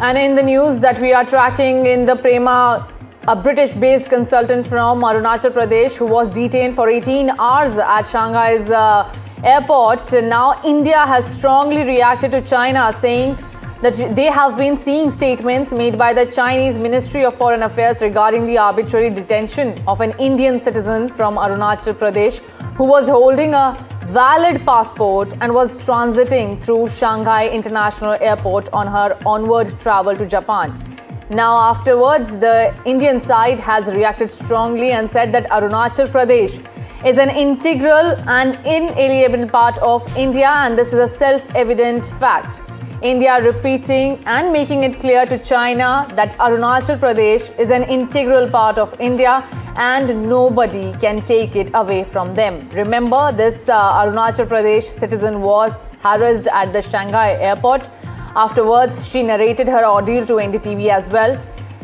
And in the news that we are tracking in the Prema, a British-based consultant from Arunachal Pradesh who was detained for 18 hours at Shanghai's airport. Now India has strongly reacted to China, saying that they have been seeing statements made by the Chinese Ministry of Foreign Affairs regarding the arbitrary detention of an Indian citizen from Arunachal Pradesh who was holding a valid passport and was transiting through Shanghai International Airport on her onward travel to Japan. Now, afterwards, the Indian side has reacted strongly and said that Arunachal Pradesh is an integral and inalienable part of India, and this is a self-evident fact. India repeating and making it clear to China that Arunachal Pradesh is an integral part of India and nobody can take it away from them. Remember, this Arunachal Pradesh citizen was harassed at the Shanghai airport. Afterwards, she narrated her ordeal to NDTV as well.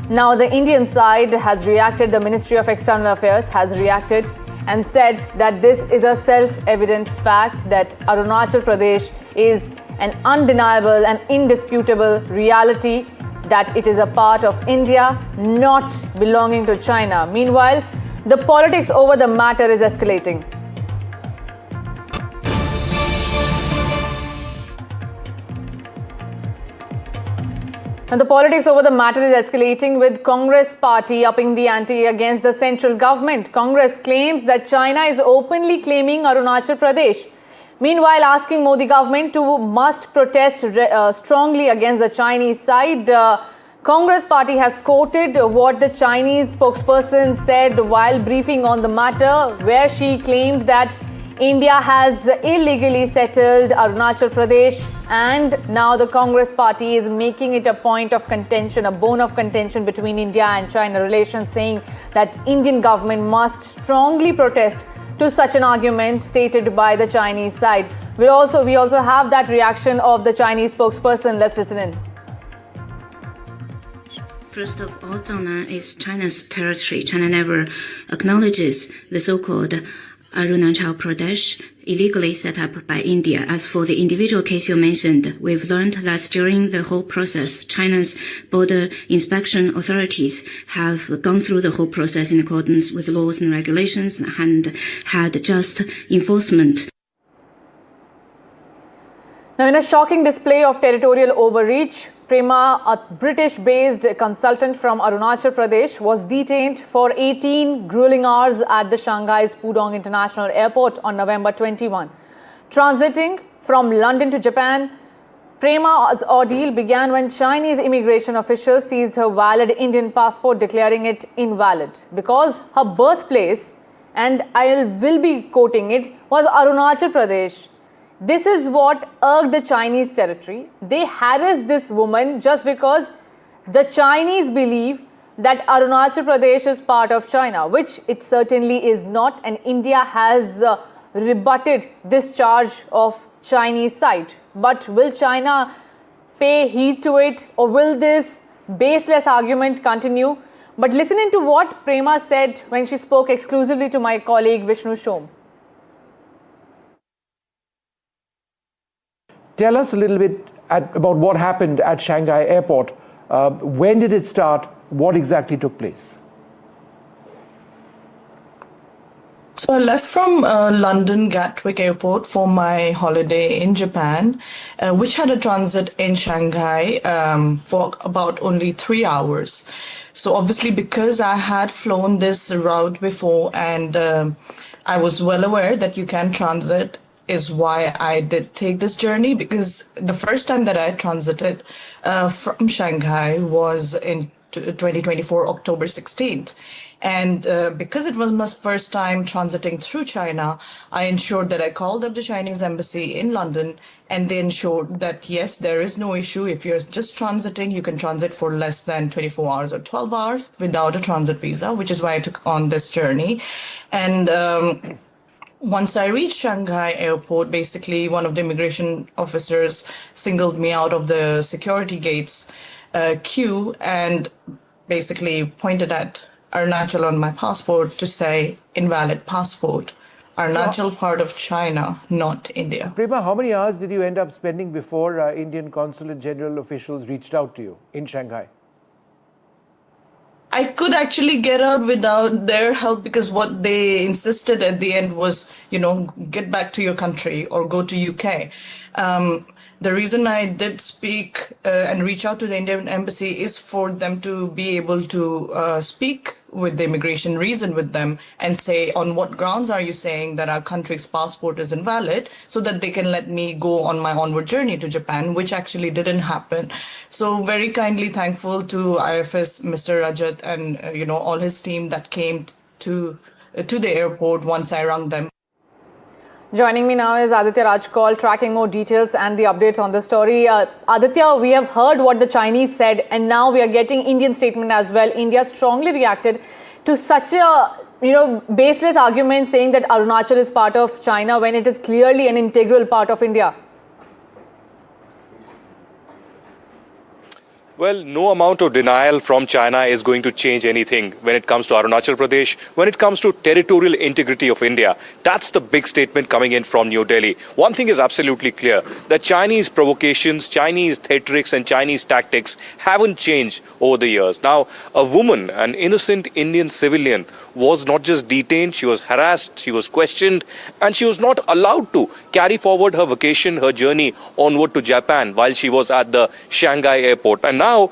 Now, the Indian side has reacted, the Ministry of External Affairs has reacted and said that this is a self-evident fact that Arunachal Pradesh is an undeniable and indisputable reality, that it is a part of India, not belonging to China. Meanwhile, the politics over the matter is escalating. And the politics over the matter is escalating, with Congress party upping the ante against the central government. Congress claims that China is openly claiming Arunachal Pradesh. Meanwhile, asking Modi government to must protest strongly against the Chinese side. Congress party has quoted what the Chinese spokesperson said while briefing on the matter, where she claimed that India has illegally settled Arunachal Pradesh, and now the Congress party is making it a point of contention, a bone of contention between India and China relations, saying that Indian government must strongly protest to such an argument stated by the Chinese side. We also have that reaction of the Chinese spokesperson. Let's listen in. First of all, Zhangnan is China's territory. China never acknowledges the so-called Arunachal Pradesh illegally set up by India. As for the individual case you mentioned, we've learned that during the whole process, China's border inspection authorities have gone through the whole process in accordance with laws and regulations and had just enforcement. Now, in a shocking display of territorial overreach, Prema, a British-based consultant from Arunachal Pradesh, was detained for 18 grueling hours at the Shanghai's Pudong International Airport on November 21. Transiting from London to Japan, Prema's ordeal began when Chinese immigration officials seized her valid Indian passport, declaring it invalid because her birthplace, and I will be quoting it, was Arunachal Pradesh. This is what irked the Chinese territory. They harassed this woman just because the Chinese believe that Arunachal Pradesh is part of China, which it certainly is not, and India has rebutted this charge of Chinese side. But will China pay heed to it, or will this baseless argument continue? But listen to what Prema said when she spoke exclusively to my colleague Vishnu Shom. Tell us a little bit about what happened at Shanghai airport. When did it start? What exactly took place? So I left from London Gatwick Airport for my holiday in Japan, which had a transit in Shanghai for about only 3 hours. So obviously, because I had flown this route before and I was well aware that you can transit, is why I did take this journey, because the first time that I transited from Shanghai was in 2024, October 16th. And because it was my first time transiting through China, I ensured that I called up the Chinese embassy in London, and they ensured that, yes, there is no issue. If you're just transiting, you can transit for less than 24 hours or 12 hours without a transit visa, which is why I took on this journey. And once I reached Shanghai airport, basically one of the immigration officers singled me out of the security gates queue and basically pointed at Arunachal on my passport to say invalid passport. Arunachal part of China, not India. Prema, how many hours did you end up spending before Indian Consulate General officials reached out to you in Shanghai? I could actually get out without their help because what they insisted at the end was, get back to your country or go to UK. The reason I did speak and reach out to the Indian embassy is for them to be able to speak with the immigration, reason with them and say, on what grounds are you saying that our country's passport is invalid, so that they can let me go on my onward journey to Japan, which actually didn't happen. So very kindly thankful to IFS, Mr. Rajat, and all his team that came to the airport once I rang them. Joining me now is Aditya Rajkol, tracking more details and the updates on the story. Aditya, we have heard what the Chinese said, and now we are getting Indian statement as well. India strongly reacted to such a baseless argument saying that Arunachal is part of China when it is clearly an integral part of India. Well, no amount of denial from China is going to change anything when it comes to Arunachal Pradesh, when it comes to territorial integrity of India. That's the big statement coming in from New Delhi. One thing is absolutely clear, that Chinese provocations, Chinese theatrics and Chinese tactics haven't changed over the years. Now, a woman, an innocent Indian civilian, was not just detained, she was harassed, she was questioned, and she was not allowed to carry forward her vacation, her journey onward to Japan while she was at the Shanghai airport. And now,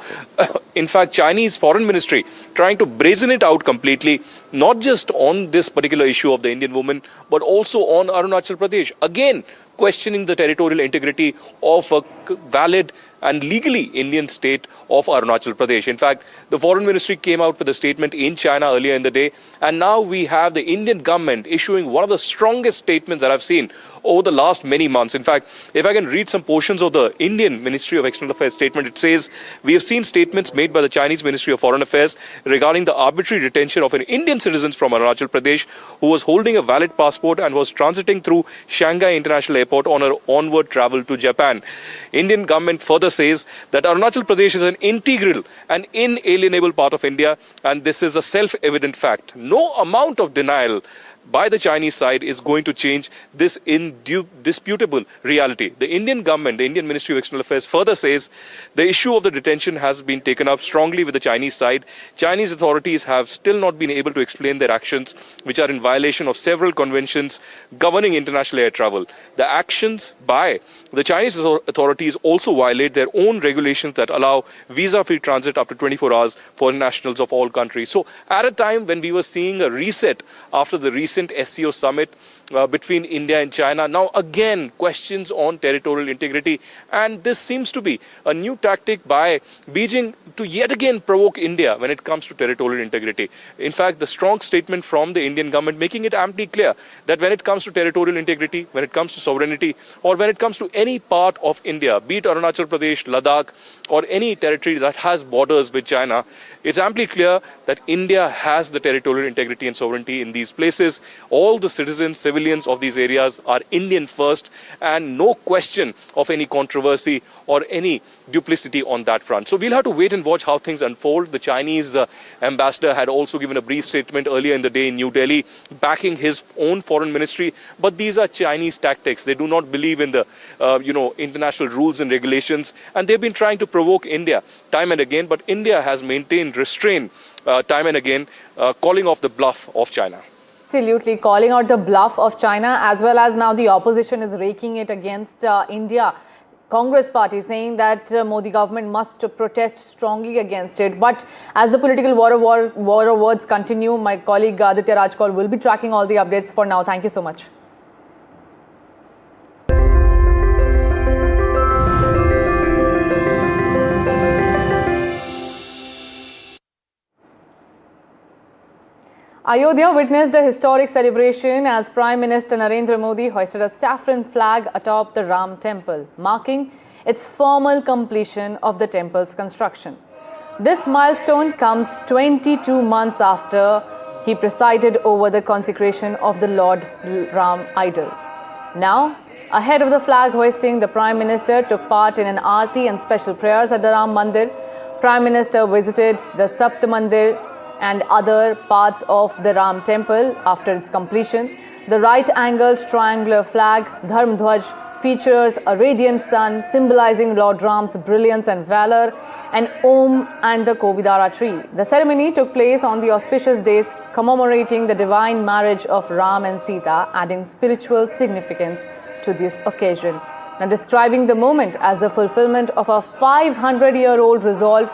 in fact, Chinese Foreign Ministry trying to brazen it out completely, not just on this particular issue of the Indian woman, but also on Arunachal Pradesh. Again, questioning the territorial integrity of a valid and legally Indian state of Arunachal Pradesh. In fact, the Foreign Ministry came out with a statement in China earlier in the day, and now we have the Indian government issuing one of the strongest statements that I've seen over the last many months. In fact, if I can read some portions of the Indian Ministry of External Affairs statement, it says, we have seen statements made by the Chinese Ministry of Foreign Affairs regarding the arbitrary detention of an Indian citizen from Arunachal Pradesh who was holding a valid passport and was transiting through Shanghai International Airport on her onward travel to Japan. Indian government further says that Arunachal Pradesh is an integral and inalienable part of India, and this is a self-evident fact. No amount of denial by the Chinese side is going to change this indisputable reality. The Indian government, the Indian Ministry of External Affairs further says the issue of the detention has been taken up strongly with the Chinese side. Chinese authorities have still not been able to explain their actions, which are in violation of several conventions governing international air travel. The actions by the Chinese authorities also violate their own regulations that allow visa-free transit up to 24 hours for nationals of all countries. So at a time when we were seeing a reset after the recent SCO summit between India and China, now again questions on territorial integrity, and this seems to be a new tactic by Beijing to yet again provoke India when it comes to territorial integrity. In fact, the strong statement from the Indian government making it amply clear that when it comes to territorial integrity, when it comes to sovereignty, or when it comes to any part of India, be it Arunachal Pradesh, Ladakh, or any territory that has borders with China, it's amply clear that India has the territorial integrity and sovereignty in these places. All the citizens, civilians of these areas are Indian first, and no question of any controversy or any duplicity on that front. So we'll have to wait and watch how things unfold. The Chinese ambassador had also given a brief statement earlier in the day in New Delhi, backing his own foreign ministry. But these are Chinese tactics. They do not believe in the international rules and regulations, and they've been trying to provoke India time and again. But India has maintained restraint time and again, calling off the bluff of China. Absolutely, calling out the bluff of China, as well as now the opposition is raking it against India. Congress party saying that Modi government must protest strongly against it. But as the political war of words continue, my colleague Aditya Rajkol will be tracking all the updates. For now, thank you so much. Ayodhya witnessed a historic celebration as Prime Minister Narendra Modi hoisted a saffron flag atop the Ram temple, marking its formal completion of the temple's construction. This milestone comes 22 months after he presided over the consecration of the Lord Ram idol. Now, ahead of the flag hoisting, the Prime Minister took part in an aarti and special prayers at the Ram Mandir. Prime Minister visited the Sapt Mandir and other parts of the Ram temple after its completion. The right-angled triangular flag, Dharm Dhwaj, features a radiant sun symbolizing Lord Ram's brilliance and valor, an Om and the Kovidara tree. The ceremony took place on the auspicious days commemorating the divine marriage of Ram and Sita, adding spiritual significance to this occasion. Now, describing the moment as the fulfillment of a 500-year-old resolve,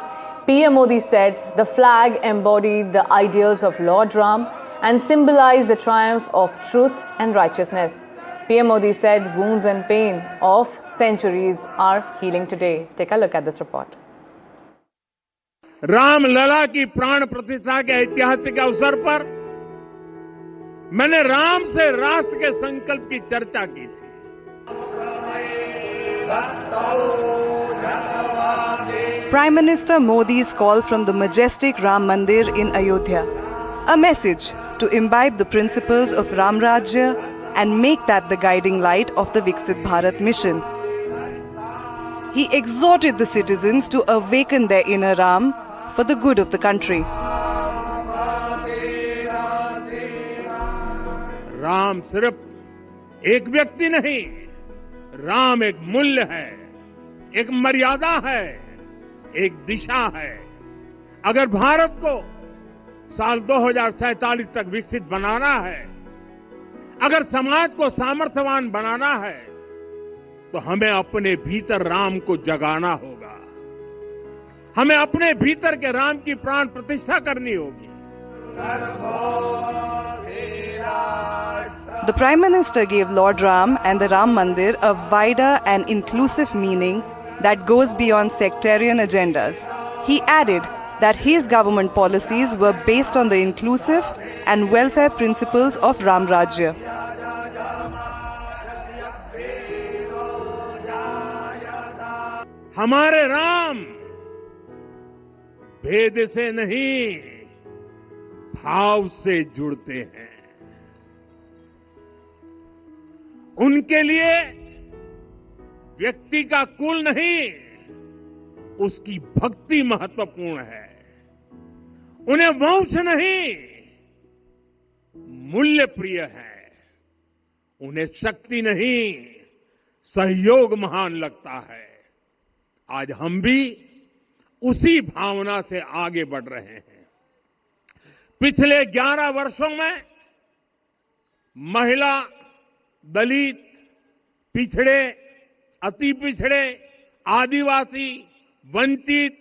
PM Modi said the flag embodied the ideals of Lord Ram and symbolized the triumph of truth and righteousness. PM Modi said wounds and pain of centuries are healing today. Take a look at this report. Ramlala की प्राण प्रतिष्ठा के ऐतिहासिक अवसर पर मैंने राम से राष्ट्र के संकल्प की चर्चा की थी। Prime Minister Modi's call from the majestic Ram Mandir in Ayodhya. A message to imbibe the principles of Ram Rajya and make that the guiding light of the Viksit Bharat mission. He exhorted the citizens to awaken their inner Ram for the good of the country. Ram सिर्फ एक व्यक्ति नहीं, राम एक मूल्य है, एक मर्यादा है, एक दिशा है। अगर भारत को साल 2047 तक विकसित बनाना है, अगर समाज को सामर्थ्यवान बनाना है, तो हमें अपने भीतर राम को जगाना होगा। हमें अपने भीतर के राम की प्राण प्रतिष्ठा करनी होगी। The Prime Minister gave Lord Ram and the Ram Mandir a wider and inclusive meaning that goes beyond sectarian agendas. He added that his government policies were based on the inclusive and welfare principles of Ram Rajya. हमारे राम भेद से नहीं, भाव से जुड़ते हैं। उनके लिए व्यक्ति का कुल नहीं, उसकी भक्ति महत्वपूर्ण है। उन्हें वंश नहीं, मूल्य प्रिय है। उन्हें शक्ति नहीं, सहयोग महान लगता है। आज हम भी उसी भावना से आगे बढ़ रहे हैं। पिछले 11 वर्षों में महिला, दलित, पिछड़े, अति पिछड़े, आदिवासी, वंचित,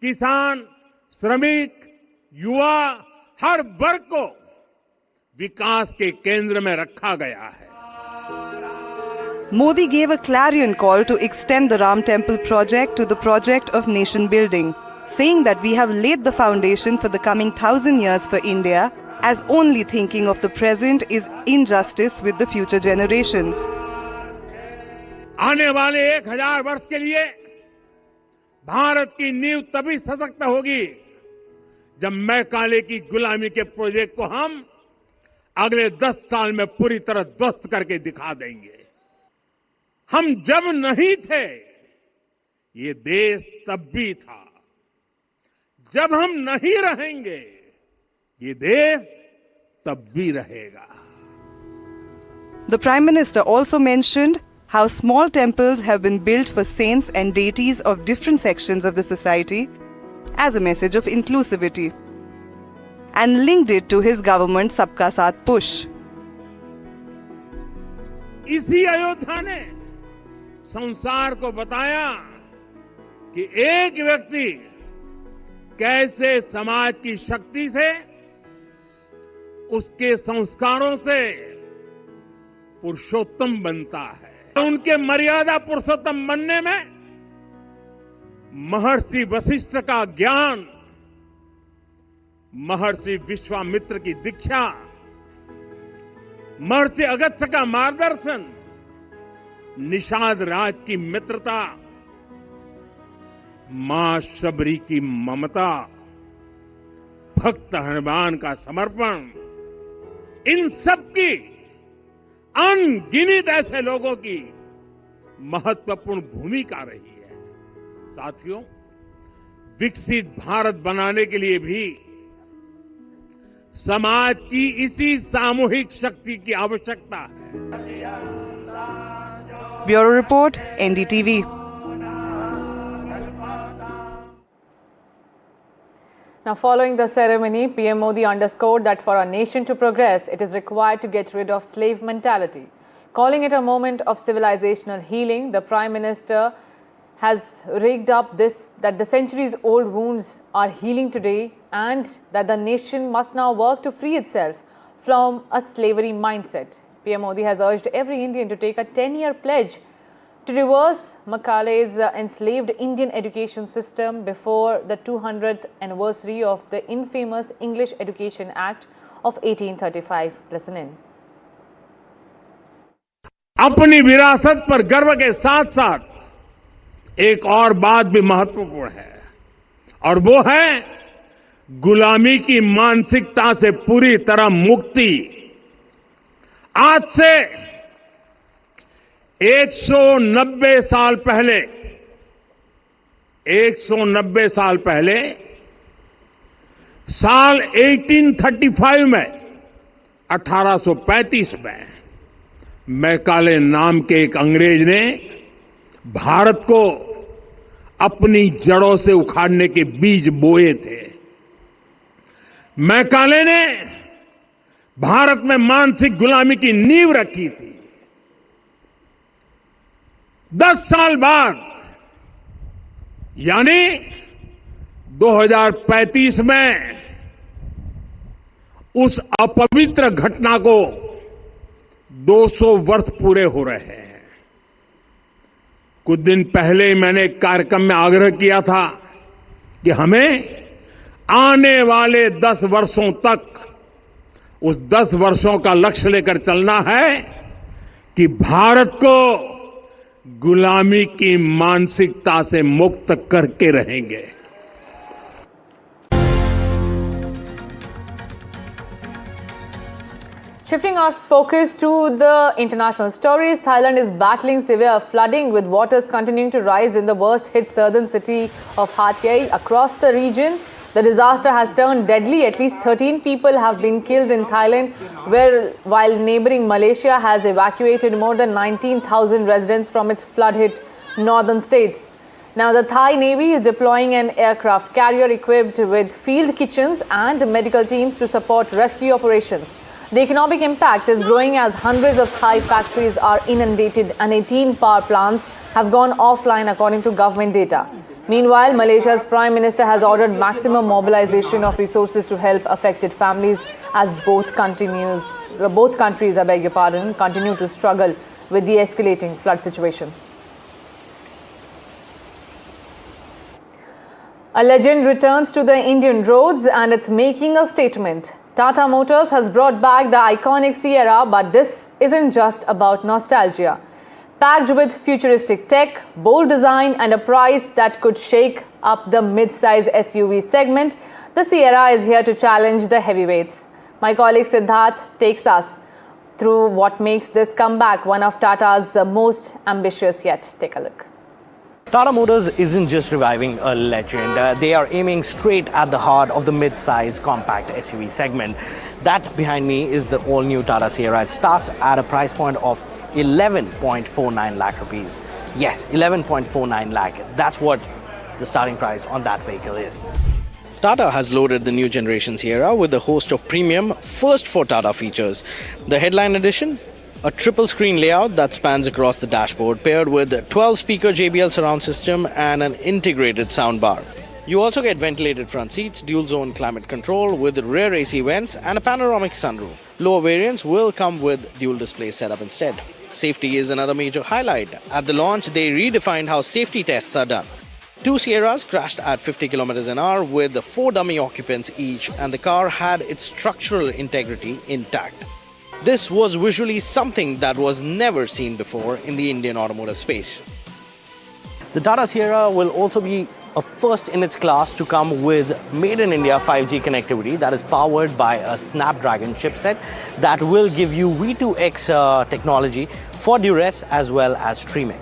किसान, श्रमिक, युवा, हर वर्ग को विकास के केंद्र में रखा गया है। Modi gave a clarion call to extend the Ram Temple project to the project of nation building, saying that we have laid the foundation for the coming 1,000 years for India, as only thinking of the present is injustice with the future generations. आने वाले 1000 वर्ष के लिए भारत की नींव तभी सशक्त होगी जब मैकाले की गुलामी के प्रोजेक्ट को हम अगले 10 साल में पूरी तरह ध्वस्त करके दिखा देंगे। हम जब नहीं थे, ये देश तब भी था। जब हम नहीं रहेंगे, ये देश तब भी रहेगा। The Prime Minister also mentioned how small temples have been built for saints and deities of different sections of the society as a message of inclusivity, and linked it to his government's Sabka Saath push. इसी अयोध्या ने संसार को बताया कि एक व्यक्ति कैसे समाज की शक्ति से, उसके संस्कारों से पुरुषोत्तम बनता है। उनके मर्यादा पुरुषोत्तम बनने में महर्षि वशिष्ठ का ज्ञान, महर्षि विश्वामित्र की दीक्षा, महर्षि अगस्त्य का मार्गदर्शन, निषाद राज की मित्रता, मां शबरी की ममता, भक्त हनुमान का समर्पण, इन सब की अनगिनत ऐसे लोगों की महत्वपूर्ण भूमिका रही है। साथियों, विकसित भारत बनाने के लिए भी समाज की इसी सामूहिक शक्ति की आवश्यकता है। Bureau Report, NDTV. Now, following the ceremony, PM Modi underscored that for our nation to progress, it is required to get rid of slave mentality. Calling it a moment of civilizational healing, the Prime Minister has rigged up that the centuries-old wounds are healing today and that the nation must now work to free itself from a slavery mindset. PM Modi has urged every Indian to take a 10-year pledge to reverse Macaulay's enslaved Indian education system before the 200th anniversary of the infamous English Education Act of 1835. Listen in. अपनी विरासत पर गर्व के साथ साथ एक और बात भी महत्वपूर्ण है और वो है गुलामी की मानसिकता से पूरी तरह मुक्ति। आज से 190 साल पहले साल 1835 में 1835 में मैकाले नाम के एक अंग्रेज ने भारत को अपनी जड़ों से उखाड़ने के बीज बोए थे। मैकाले ने भारत में मानसिक गुलामी की नींव रखी थी। 10 साल बाद यानी 2035 में उस अपवित्र घटना को 200 वर्ष पूरे हो रहे हैं। कुछ दिन पहले मैंने एक कार्यक्रम में आग्रह किया था कि हमें आने वाले 10 वर्षों तक उस 10 वर्षों का लक्ष्य लेकर चलना है कि भारत को गुलामी की मानसिकता से मुक्त करके रहेंगे। Shifting our focus to the international stories, Thailand is battling severe flooding with waters continuing to rise in the worst hit southern city of Hat Yai. Across the region, the disaster has turned deadly. At least 13 people have been killed in Thailand, while neighboring Malaysia has evacuated more than 19,000 residents from its flood-hit northern states. Now, the Thai Navy is deploying an aircraft carrier equipped with field kitchens and medical teams to support rescue operations. The economic impact is growing as hundreds of Thai factories are inundated and 18 power plants have gone offline according to government data. Meanwhile, Malaysia's Prime Minister has ordered maximum mobilization of resources to help affected families as both countries, continue to struggle with the escalating flood situation. A legend returns to the Indian roads and it's making a statement. Tata Motors has brought back the iconic Sierra, but this isn't just about nostalgia. Packed with futuristic tech, bold design and a price that could shake up the mid-size SUV segment, the Sierra is here to challenge the heavyweights. My colleague Siddharth takes us through what makes this comeback one of Tata's most ambitious yet. Take a look. Tata Motors isn't just reviving a legend, they are aiming straight at the heart of the mid-size compact SUV segment. That behind me is the all-new Tata Sierra. It starts at a price point of 11.49 lakh rupees. Yes, 11.49 lakh. That's what the starting price on that vehicle is. Tata has loaded the new generation Sierra with a host of premium first for Tata features. The headline edition, a triple screen layout that spans across the dashboard, paired with a 12-speaker JBL surround system and an integrated soundbar. You also get ventilated front seats, dual-zone climate control with rear AC vents and a panoramic sunroof. Lower variants will come with dual-display setup instead. Safety is another major highlight. At the launch, they redefined how safety tests are done. 2 Sierras crashed at 50 km/h with 4 dummy occupants each, and the car had its structural integrity intact. This was visually something that was never seen before in the Indian automotive space. The Tata Sierra will also be a first in its class to come with Made in India 5G connectivity that is powered by a Snapdragon chipset that will give you V2X technology for duress as well as streaming.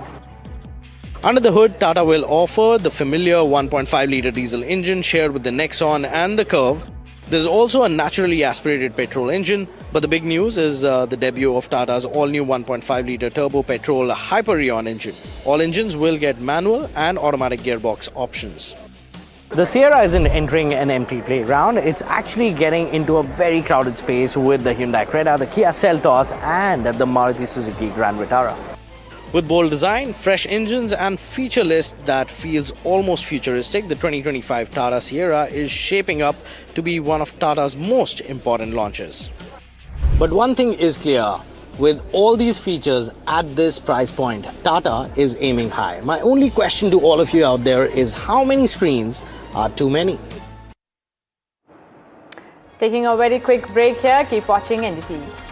Under the hood, Tata will offer the familiar 1.5-litre diesel engine shared with the Nexon and the Curve, There's also a naturally aspirated petrol engine, but the big news is the debut of Tata's all-new 1.5-litre turbo petrol Hyperion engine. All engines will get manual and automatic gearbox options. The Sierra isn't entering an empty playground, it's actually getting into a very crowded space with the Hyundai Creta, the Kia Seltos and the Maruti Suzuki Grand Vitara. With bold design, fresh engines and feature list that feels almost futuristic, the 2025 Tata Sierra is shaping up to be one of Tata's most important launches. But one thing is clear, with all these features at this price point, Tata is aiming high. My only question to all of you out there is how many screens are too many? Taking a very quick break here. Keep watching NDTV.